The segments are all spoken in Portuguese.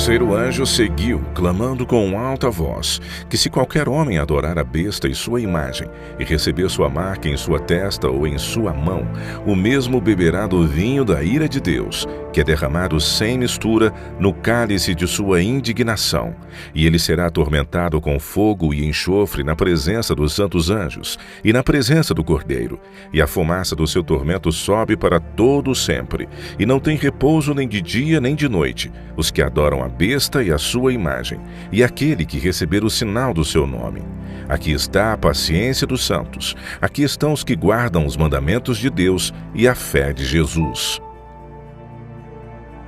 terceiro anjo seguiu, clamando com alta voz, que se qualquer homem adorar a besta e sua imagem, e receber sua marca em sua testa ou em sua mão, o mesmo beberá do vinho da ira de Deus, que é derramado sem mistura no cálice de sua indignação. E ele será atormentado com fogo e enxofre na presença dos santos anjos e na presença do Cordeiro. E a fumaça do seu tormento sobe para todo sempre, e não tem repouso nem de dia nem de noite, os que adoram a besta e a sua imagem, e aquele que receber o sinal do seu nome. Aqui está a paciência dos santos, aqui estão os que guardam os mandamentos de Deus e a fé de Jesus.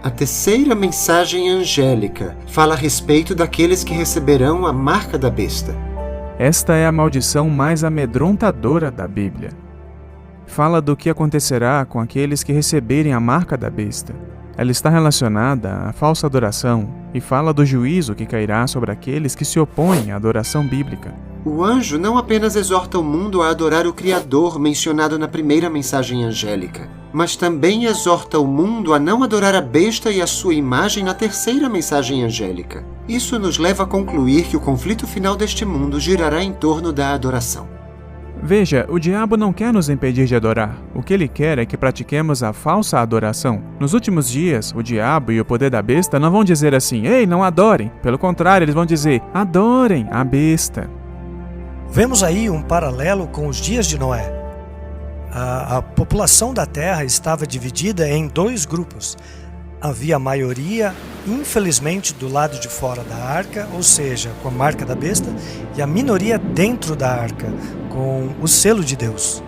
A terceira mensagem angélica fala a respeito daqueles que receberão a marca da besta. Esta é a maldição mais amedrontadora da Bíblia. Fala do que acontecerá com aqueles que receberem a marca da besta. Ela está relacionada à falsa adoração e fala do juízo que cairá sobre aqueles que se opõem à adoração bíblica. O anjo não apenas exorta o mundo a adorar o Criador mencionado na primeira mensagem angélica, mas também exorta o mundo a não adorar a besta e a sua imagem na terceira mensagem angélica. Isso nos leva a concluir que o conflito final deste mundo girará em torno da adoração. Veja, o diabo não quer nos impedir de adorar. O que ele quer é que pratiquemos a falsa adoração. Nos últimos dias, o diabo e o poder da besta não vão dizer assim, ei, não adorem. Pelo contrário, eles vão dizer, adorem a besta. Vemos aí um paralelo com os dias de Noé. A população da terra estava dividida em dois grupos. Havia a maioria, infelizmente, do lado de fora da arca, ou seja, com a marca da besta, e a minoria dentro da arca, com o selo de Deus.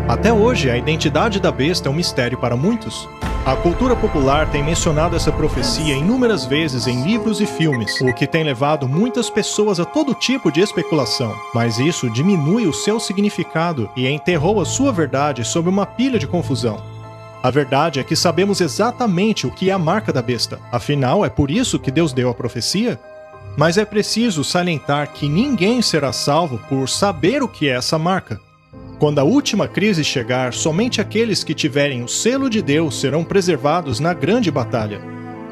Até hoje, a identidade da besta é um mistério para muitos. A cultura popular tem mencionado essa profecia inúmeras vezes em livros e filmes, o que tem levado muitas pessoas a todo tipo de especulação. Mas isso diminui o seu significado e enterrou a sua verdade sob uma pilha de confusão. A verdade é que sabemos exatamente o que é a marca da besta. Afinal, é por isso que Deus deu a profecia. Mas é preciso salientar que ninguém será salvo por saber o que é essa marca. Quando a última crise chegar, somente aqueles que tiverem o selo de Deus serão preservados na grande batalha.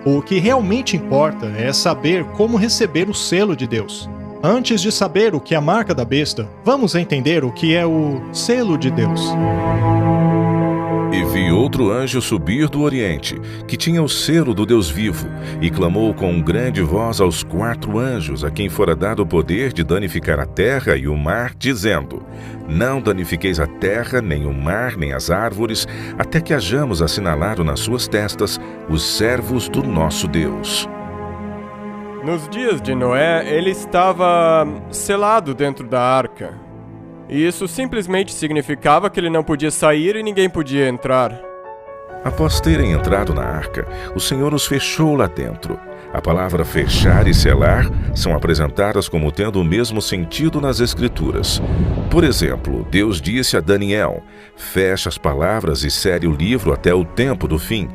O que realmente importa é saber como receber o selo de Deus. Antes de saber o que é a marca da besta, vamos entender o que é o selo de Deus. E vi outro anjo subir do Oriente, que tinha o selo do Deus vivo, e clamou com grande voz aos 4 anjos, a quem fora dado o poder de danificar a terra e o mar, dizendo: Não danifiqueis a terra, nem o mar, nem as árvores, até que hajamos assinalado nas suas testas os servos do nosso Deus. Nos dias de Noé, ele estava selado dentro da arca. E isso simplesmente significava que ele não podia sair e ninguém podia entrar. Após terem entrado na arca, o Senhor os fechou lá dentro. A palavra fechar e selar são apresentadas como tendo o mesmo sentido nas Escrituras. Por exemplo, Deus disse a Daniel: fecha as palavras e sele o livro até o tempo do fim.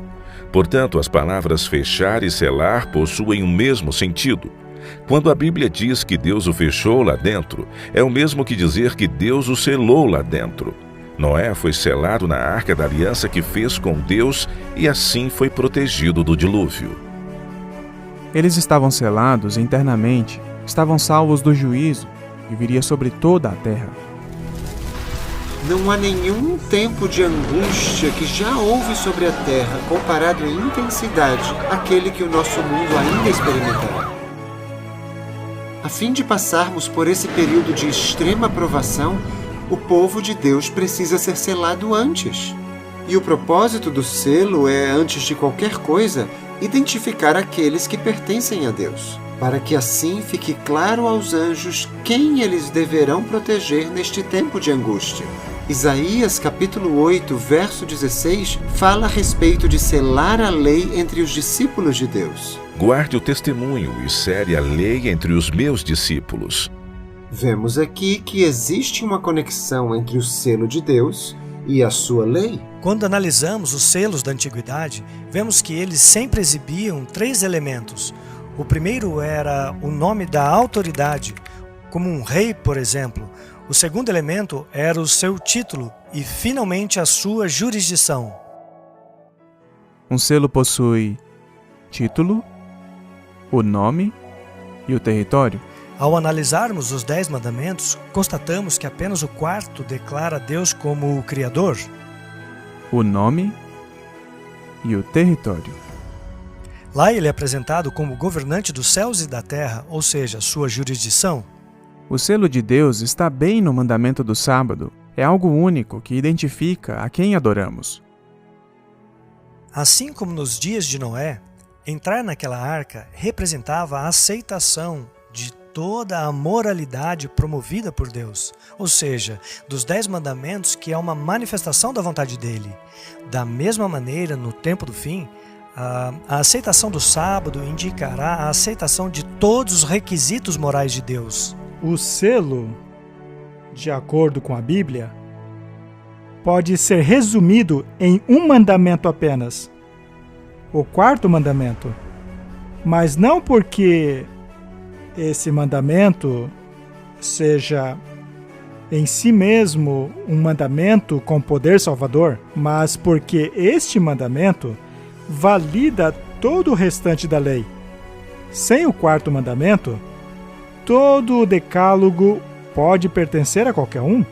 Portanto, as palavras fechar e selar possuem o mesmo sentido. Quando a Bíblia diz que Deus o fechou lá dentro, é o mesmo que dizer que Deus o selou lá dentro. Noé foi selado na arca da aliança que fez com Deus e assim foi protegido do dilúvio. Eles estavam selados internamente, estavam salvos do juízo que viria sobre toda a terra. Não há nenhum tempo de angústia que já houve sobre a terra comparado em intensidade àquele que o nosso mundo ainda experimentará. A fim de passarmos por esse período de extrema provação, o povo de Deus precisa ser selado antes. E o propósito do selo é, antes de qualquer coisa, identificar aqueles que pertencem a Deus, para que assim fique claro aos anjos quem eles deverão proteger neste tempo de angústia. Isaías capítulo 8, verso 16, fala a respeito de selar a lei entre os discípulos de Deus. Guarde o testemunho e sele a lei entre os meus discípulos. Vemos aqui que existe uma conexão entre o selo de Deus e a sua lei. Quando analisamos os selos da antiguidade, vemos que eles sempre exibiam 3 elementos. O primeiro era o nome da autoridade, como um rei, por exemplo. O segundo elemento era o seu título e, finalmente, a sua jurisdição. Um selo possui título, o nome e o território. Ao analisarmos os 10 mandamentos, constatamos que apenas o 4º declara Deus como o Criador. O nome e o território. Lá ele é apresentado como governante dos céus e da terra, ou seja, sua jurisdição. O selo de Deus está bem no mandamento do sábado. É algo único que identifica a quem adoramos. Assim como nos dias de Noé, entrar naquela arca representava a aceitação de toda a moralidade promovida por Deus, ou seja, dos 10 mandamentos, que é uma manifestação da vontade dele. Da mesma maneira, no tempo do fim, a aceitação do sábado indicará a aceitação de todos os requisitos morais de Deus. O selo, de acordo com a Bíblia, pode ser resumido em um mandamento apenas, o 4º mandamento, mas não porque esse mandamento seja em si mesmo um mandamento com poder salvador, mas porque este mandamento valida todo o restante da lei. Sem o 4º mandamento, todo o decálogo pode pertencer a qualquer um,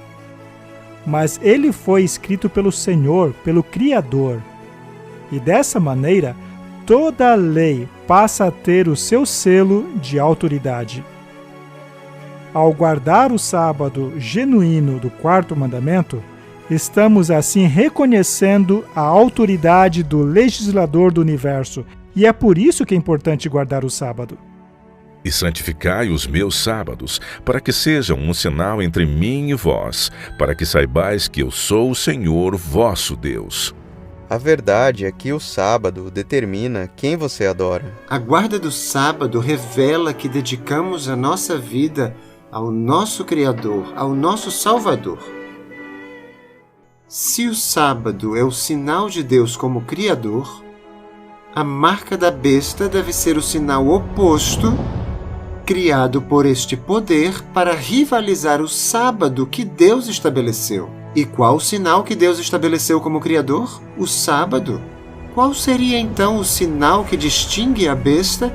mas ele foi escrito pelo Senhor, pelo Criador. E dessa maneira, toda a lei passa a ter o seu selo de autoridade. Ao guardar o sábado genuíno do 4º mandamento, estamos assim reconhecendo a autoridade do legislador do universo, e é por isso que é importante guardar o sábado. E santificai os meus sábados, para que sejam um sinal entre mim e vós, para que saibais que eu sou o Senhor vosso Deus. A verdade é que o sábado determina quem você adora. A guarda do sábado revela que dedicamos a nossa vida ao nosso Criador, ao nosso Salvador. Se o sábado é o sinal de Deus como Criador, a marca da besta deve ser o sinal oposto, criado por este poder para rivalizar o sábado que Deus estabeleceu. E qual o sinal que Deus estabeleceu como Criador? O sábado. Qual seria então o sinal que distingue a besta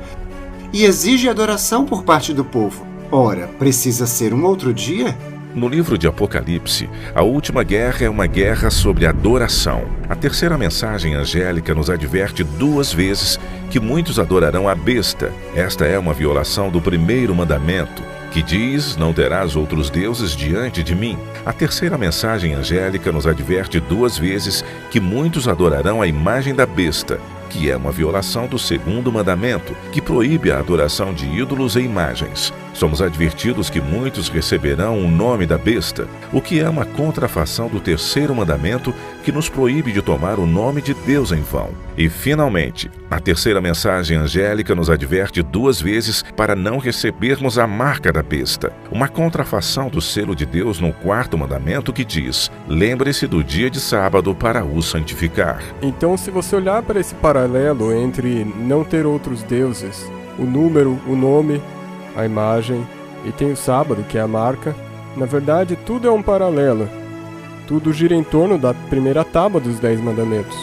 e exige adoração por parte do povo? Ora, precisa ser um outro dia? No livro de Apocalipse, a última guerra é uma guerra sobre adoração. A terceira mensagem angélica nos adverte 2 vezes que muitos adorarão a besta. Esta é uma violação do 1º mandamento, que diz: não terás outros deuses diante de mim. A terceira mensagem angélica nos adverte 2 vezes que muitos adorarão a imagem da besta, que é uma violação do 2º mandamento, que proíbe a adoração de ídolos e imagens. Somos advertidos que muitos receberão o nome da besta, o que é uma contrafação do 3º mandamento, que nos proíbe de tomar o nome de Deus em vão. E, finalmente, a terceira mensagem angélica nos adverte 2 vezes para não recebermos a marca da besta, uma contrafação do selo de Deus no 4º mandamento, que diz: lembre-se do dia de sábado para o santificar. Então, se você olhar para esse paralelo entre não ter outros deuses, o número, o nome, a imagem, e tem o sábado, que é a marca, na verdade tudo é um paralelo. Tudo gira em torno da primeira tábua dos 10 mandamentos.